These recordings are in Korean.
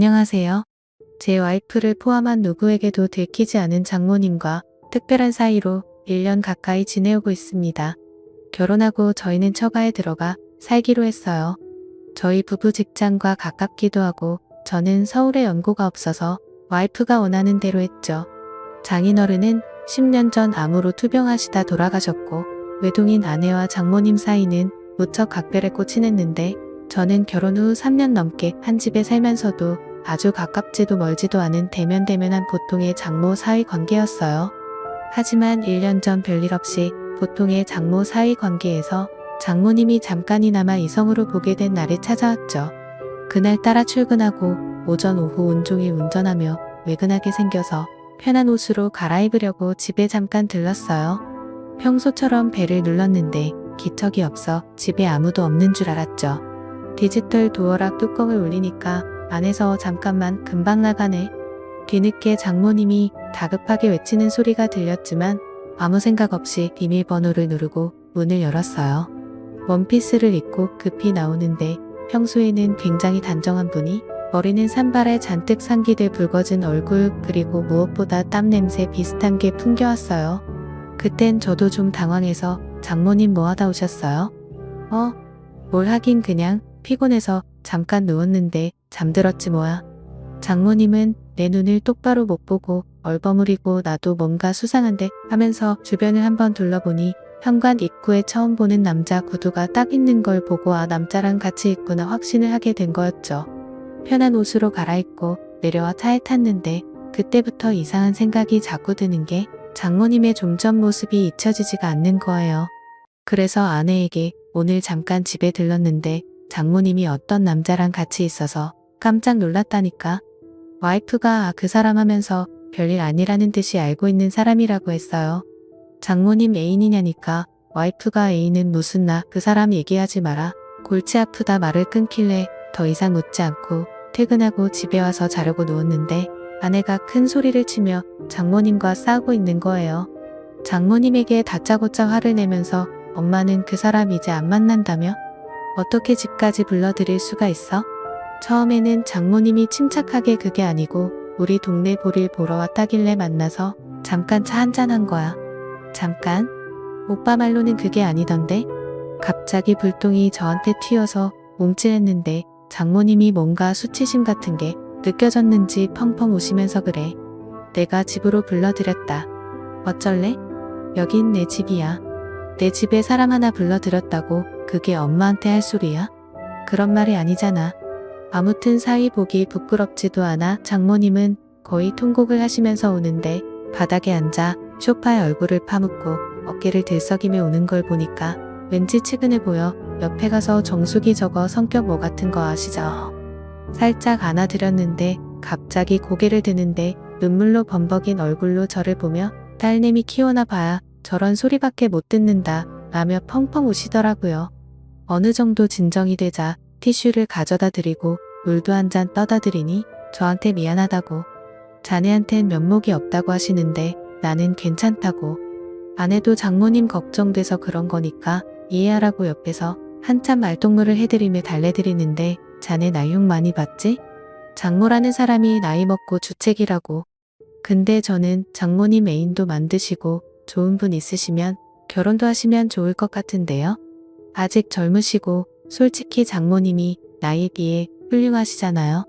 안녕하세요. 제 와이프를 포함한 누구에게도 들키지 않은 장모님과 특별한 사이로 1년 가까이 지내오고 있습니다. 결혼하고 저희는 처가에 들어가 살기로 했어요. 저희 부부 직장과 가깝기도 하고 저는 서울에 연고가 없어서 와이프가 원하는 대로 했죠. 장인어른은 10년 전 암으로 투병하시다 돌아가셨고 외동인 아내와 장모님 사이는 무척 각별했고 친했는데 저는 결혼 후 3년 넘게 한 집에 살면서도 아주 가깝지도 멀지도 않은 대면대면한 보통의 장모 사위 관계였어요. 하지만 1년 전 별일 없이 보통의 장모 사위 관계에서 장모님이 잠깐이나마 이성으로 보게 된 날이 찾아왔죠. 그날따라 출근하고 오전 오후 온종일 운전하며 외근하게 생겨서 편한 옷으로 갈아입으려고 집에 잠깐 들렀어요. 평소처럼 벨을 눌렀는데 기척이 없어 집에 아무도 없는 줄 알았죠. 디지털 도어락 뚜껑을 올리니까 안에서 잠깐만 금방 나가네. 뒤늦게 장모님이 다급하게 외치는 소리가 들렸지만 아무 생각 없이 비밀번호를 누르고 문을 열었어요. 원피스를 입고 급히 나오는데 평소에는 굉장히 단정한 분이 머리는 산발에 잔뜩 상기돼 붉어진 얼굴 그리고 무엇보다 땀 냄새 비슷한 게 풍겨왔어요. 그땐 저도 좀 당황해서 장모님 뭐 하다 오셨어요? 뭘 하긴 그냥 피곤해서 잠깐 누웠는데 잠들었지 뭐야. 장모님은 내 눈을 똑바로 못 보고 얼버무리고 나도 뭔가 수상한데 하면서 주변을 한번 둘러보니 현관 입구에 처음 보는 남자 구두가 딱 있는 걸 보고 아 남자랑 같이 있구나 확신을 하게 된 거였죠. 편한 옷으로 갈아입고 내려와 차에 탔는데 그때부터 이상한 생각이 자꾸 드는 게 장모님의 좀 전 모습이 잊혀지지가 않는 거예요. 그래서 아내에게 오늘 잠깐 집에 들렀는데 장모님이 어떤 남자랑 같이 있어서 깜짝 놀랐다니까. 와이프가 그 사람 하면서 별일 아니라는 듯이 알고 있는 사람이라고 했어요. 장모님 애인이냐니까 와이프가 애인은 무슨 나 그 사람 얘기하지 마라. 골치 아프다 말을 끊길래 더 이상 웃지 않고 퇴근하고 집에 와서 자려고 누웠는데 아내가 큰 소리를 치며 장모님과 싸우고 있는 거예요. 장모님에게 다짜고짜 화를 내면서 엄마는 그 사람 이제 안 만난다며? 어떻게 집까지 불러들일 수가 있어? 처음에는 장모님이 침착하게 그게 아니고 우리 동네 볼일 보러 왔다길래 만나서 잠깐 차 한잔한 거야. 잠깐? 오빠 말로는 그게 아니던데? 갑자기 불똥이 저한테 튀어서 움찔했는데 장모님이 뭔가 수치심 같은 게 느껴졌는지 펑펑 우시면서 그래. 내가 집으로 불러들였다. 어쩔래? 여긴 내 집이야. 내 집에 사람 하나 불러들였다고 그게 엄마한테 할 소리야? 그런 말이 아니잖아. 아무튼 사위 보기 부끄럽지도 않아 장모님은 거의 통곡을 하시면서 오는데 바닥에 앉아 소파에 얼굴을 파묻고 어깨를 들썩이며 오는 걸 보니까 왠지 측은해 보여. 옆에 가서 정수기 저거 성격 뭐 같은 거 아시죠? 살짝 안아드렸는데 갑자기 고개를 드는데 눈물로 범벅인 얼굴로 저를 보며 딸내미 키워나 봐야 저런 소리밖에 못 듣는다 라며 펑펑 우시더라고요. 어느 정도 진정이 되자 티슈를 가져다 드리고 물도 한 잔 떠다 드리니 저한테 미안하다고 자네한텐 면목이 없다고 하시는데 나는 괜찮다고 아내도 장모님 걱정돼서 그런 거니까 이해하라고 옆에서 한참 말동무를 해드리며 달래드리는데 자네 나이욕 많이 받지? 장모라는 사람이 나이 먹고 주책이라고. 근데 저는 장모님 애인도 만드시고 좋은 분 있으시면 결혼도 하시면 좋을 것 같은데요. 아직 젊으시고 솔직히 장모님이 나이에 비해 훌륭하시잖아요.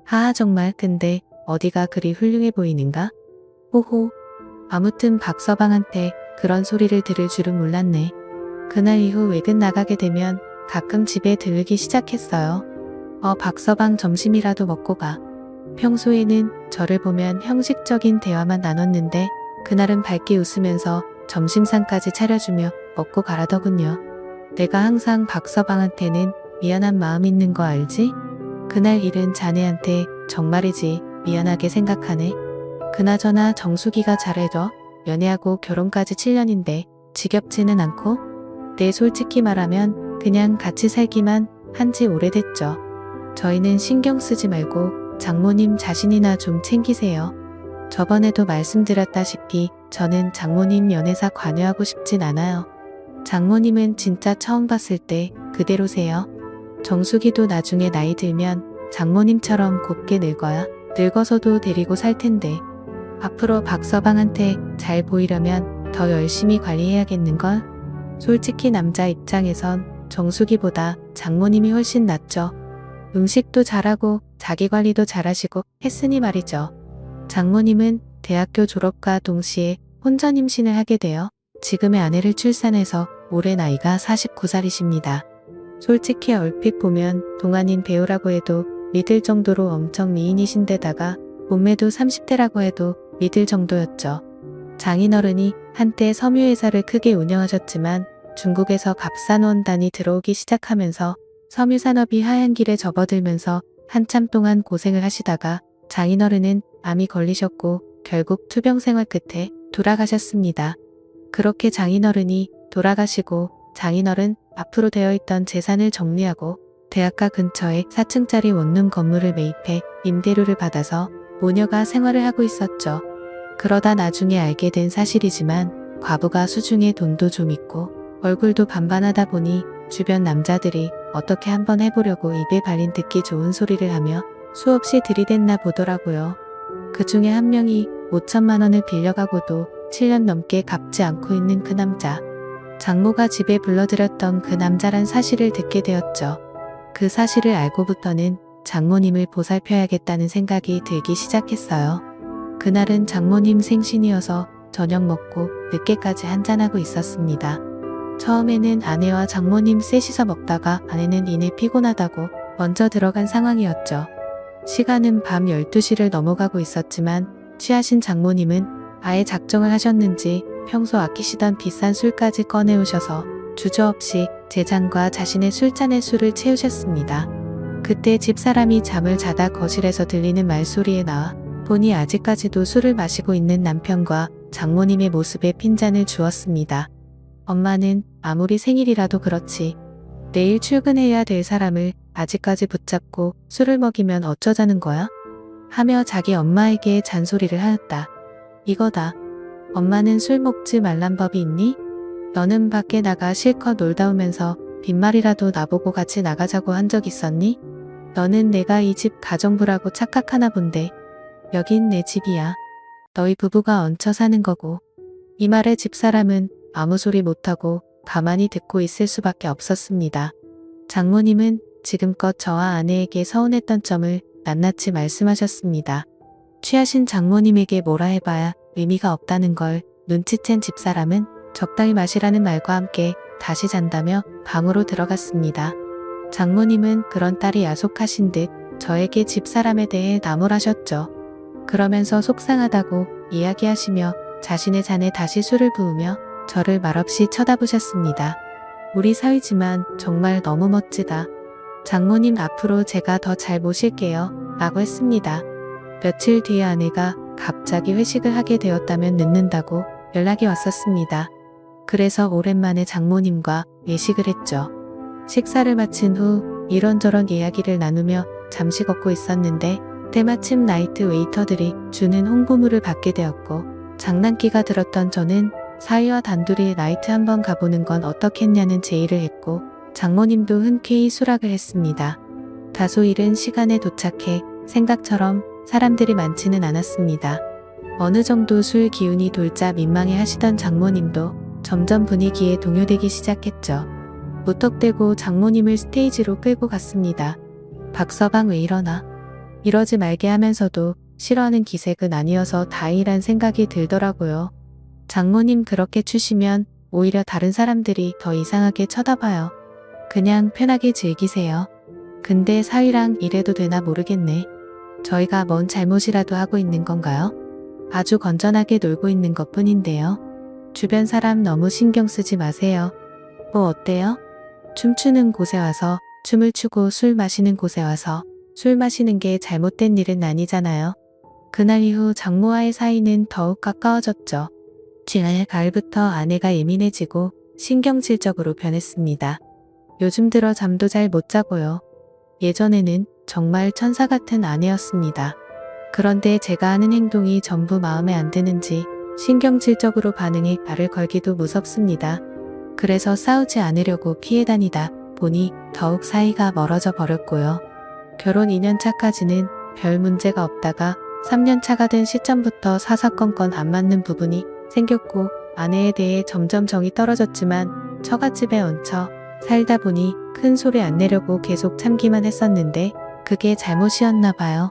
하하 정말 근데 어디가 그리 훌륭해 보이는가? 호호. 아무튼 박서방한테 그런 소리를 들을 줄은 몰랐네. 그날 이후 외근 나가게 되면 가끔 집에 들르기 시작했어요. 박서방 점심이라도 먹고 가. 평소에는 저를 보면 형식적인 대화만 나눴는데 그날은 밝게 웃으면서 점심상까지 차려주며 먹고 가라더군요. 내가 항상 박서방한테는 미안한 마음 있는 거 알지? 그날 일은 자네한테 정말이지 미안하게 생각하네. 그나저나 정수기가 잘해줘. 연애하고 결혼까지 7년인데 지겹지는 않고? 네 솔직히 말하면 그냥 같이 살기만 한지 오래됐죠. 저희는 신경 쓰지 말고 장모님 자신이나 좀 챙기세요. 저번에도 말씀드렸다시피 저는 장모님 연애사 관여하고 싶진 않아요. 장모님은 진짜 처음 봤을 때 그대로세요. 정수기도 나중에 나이 들면 장모님처럼 곱게 늙어야 늙어서도 데리고 살 텐데 앞으로 박서방한테 잘 보이려면 더 열심히 관리해야겠는걸? 솔직히 남자 입장에선 정숙이보다 장모님이 훨씬 낫죠. 음식도 잘하고 자기 관리도 잘하시고 했으니 말이죠. 장모님은 대학교 졸업과 동시에 혼전 임신을 하게 되어 지금의 아내를 출산해서 올해 나이가 49살이십니다. 솔직히 얼핏 보면 동안인 배우라고 해도 믿을 정도로 엄청 미인이신데다가 몸매도 30대라고 해도 믿을 정도였죠. 장인어른이 한때 섬유회사를 크게 운영하셨지만 중국에서 값싼 원단이 들어오기 시작하면서 섬유산업이 하얀 길에 접어들면서 한참 동안 고생을 하시다가 장인어른은 암이 걸리셨고 결국 투병 생활 끝에 돌아가셨습니다. 그렇게 장인어른이 돌아가시고 장인어른 앞으로 되어 있던 재산을 정리하고 대학가 근처에 4층짜리 원룸 건물을 매입해 임대료를 받아서 모녀가 생활을 하고 있었죠. 그러다 나중에 알게 된 사실이지만 과부가 수중에 돈도 좀 있고 얼굴도 반반하다 보니 주변 남자들이 어떻게 한번 해보려고 입에 발린 듣기 좋은 소리를 하며 수없이 들이댔나 보더라고요. 그 중에 한 명이 5천만 원을 빌려가고도 7년 넘게 갚지 않고 있는 그 남자. 장모가 집에 불러들였던 그 남자란 사실을 듣게 되었죠. 그 사실을 알고부터는 장모님을 보살펴야겠다는 생각이 들기 시작했어요. 그날은 장모님 생신이어서 저녁 먹고 늦게까지 한잔하고 있었습니다. 처음에는 아내와 장모님 셋이서 먹다가 아내는 이내 피곤하다고 먼저 들어간 상황이었죠. 시간은 밤 12시를 넘어가고 있었지만 취하신 장모님은 아예 작정을 하셨는지 평소 아끼시던 비싼 술까지 꺼내오셔서 주저없이 제 잔과 자신의 술잔에 술을 채우셨습니다. 그때 집사람이 잠을 자다 거실에서 들리는 말소리에 나와 보니 아직까지도 술을 마시고 있는 남편과 장모님의 모습에 핀잔을 주었습니다. 엄마는 아무리 생일이라도 그렇지 내일 출근해야 될 사람을 아직까지 붙잡고 술을 먹이면 어쩌자는 거야? 하며 자기 엄마에게 잔소리를 하였다. 이거다. 엄마는 술 먹지 말란 법이 있니? 너는 밖에 나가 실컷 놀다 오면서 빈말이라도 나보고 같이 나가자고 한 적 있었니? 너는 내가 이 집 가정부라고 착각하나 본데 여긴 내 집이야. 너희 부부가 얹혀 사는 거고. 이 말에 집사람은 아무 소리 못하고 가만히 듣고 있을 수밖에 없었습니다. 장모님은 지금껏 저와 아내에게 서운했던 점을 낱낱이 말씀하셨습니다. 취하신 장모님에게 뭐라 해봐야 의미가 없다는 걸 눈치챈 집사람은 적당히 마시라는 말과 함께 다시 잔다며 방으로 들어갔습니다. 장모님은 그런 딸이 야속하신 듯 저에게 집사람에 대해 나무라셨죠. 그러면서 속상하다고 이야기하시며 자신의 잔에 다시 술을 부으며 저를 말없이 쳐다보셨습니다. 우리 사위지만 정말 너무 멋지다. 장모님 앞으로 제가 더 잘 모실게요. 라고 했습니다. 며칠 뒤에 아내가 갑자기 회식을 하게 되었다면 늦는다고 연락이 왔었습니다. 그래서 오랜만에 장모님과 외식을 했죠. 식사를 마친 후 이런저런 이야기를 나누며 잠시 걷고 있었는데 때마침 나이트 웨이터들이 주는 홍보물을 받게 되었고 장난기가 들었던 저는 사위와 단둘이 나이트 한번 가보는 건 어떻겠냐는 제의를 했고 장모님도 흔쾌히 수락을 했습니다. 다소 이른 시간에 도착해 생각처럼 사람들이 많지는 않았습니다. 어느 정도 술 기운이 돌자 민망해 하시던 장모님도 점점 분위기에 동요되기 시작했죠. 무턱대고 장모님을 스테이지로 끌고 갔습니다. 박서방 왜 이러나? 이러지 말게 하면서도 싫어하는 기색은 아니어서 다행이란 생각이 들더라고요. 장모님 그렇게 추시면 오히려 다른 사람들이 더 이상하게 쳐다봐요. 그냥 편하게 즐기세요. 근데 사위랑 이래도 되나 모르겠네. 저희가 뭔 잘못이라도 하고 있는 건가요? 아주 건전하게 놀고 있는 것 뿐인데요. 주변 사람 너무 신경 쓰지 마세요. 뭐 어때요? 춤추는 곳에 와서 춤을 추고 술 마시는 곳에 와서 술 마시는 게 잘못된 일은 아니잖아요. 그날 이후 장모와의 사이는 더욱 가까워졌죠. 지난해 가을부터 아내가 예민해지고 신경질적으로 변했습니다. 요즘 들어 잠도 잘 못 자고요. 예전에는 정말 천사 같은 아내였습니다. 그런데 제가 하는 행동이 전부 마음에 안 드는지 신경질적으로 반응해 말을 걸기도 무섭습니다. 그래서 싸우지 않으려고 피해 다니다 보니 더욱 사이가 멀어져 버렸고요. 결혼 2년 차까지는 별 문제가 없다가 3년 차가 된 시점부터 사사건건 안 맞는 부분이 생겼고 아내에 대해 점점 정이 떨어졌지만 처갓집에 얹혀 살다 보니 큰 소리 안 내려고 계속 참기만 했었는데 그게 잘못이었나 봐요.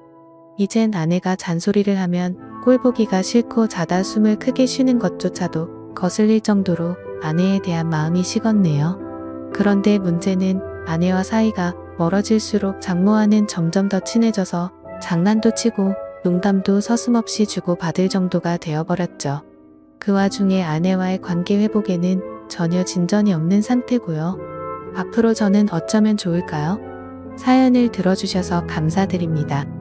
이젠 아내가 잔소리를 하면 꼴보기가 싫고 자다 숨을 크게 쉬는 것조차도 거슬릴 정도로 아내에 대한 마음이 식었네요. 그런데 문제는 아내와 사이가 멀어질수록 장모와는 점점 더 친해져서 장난도 치고 농담도 서슴없이 주고받을 정도가 되어버렸죠. 그 와중에 아내와의 관계 회복에는 전혀 진전이 없는 상태고요. 앞으로 저는 어쩌면 좋을까요? 사연을 들어주셔서 감사드립니다.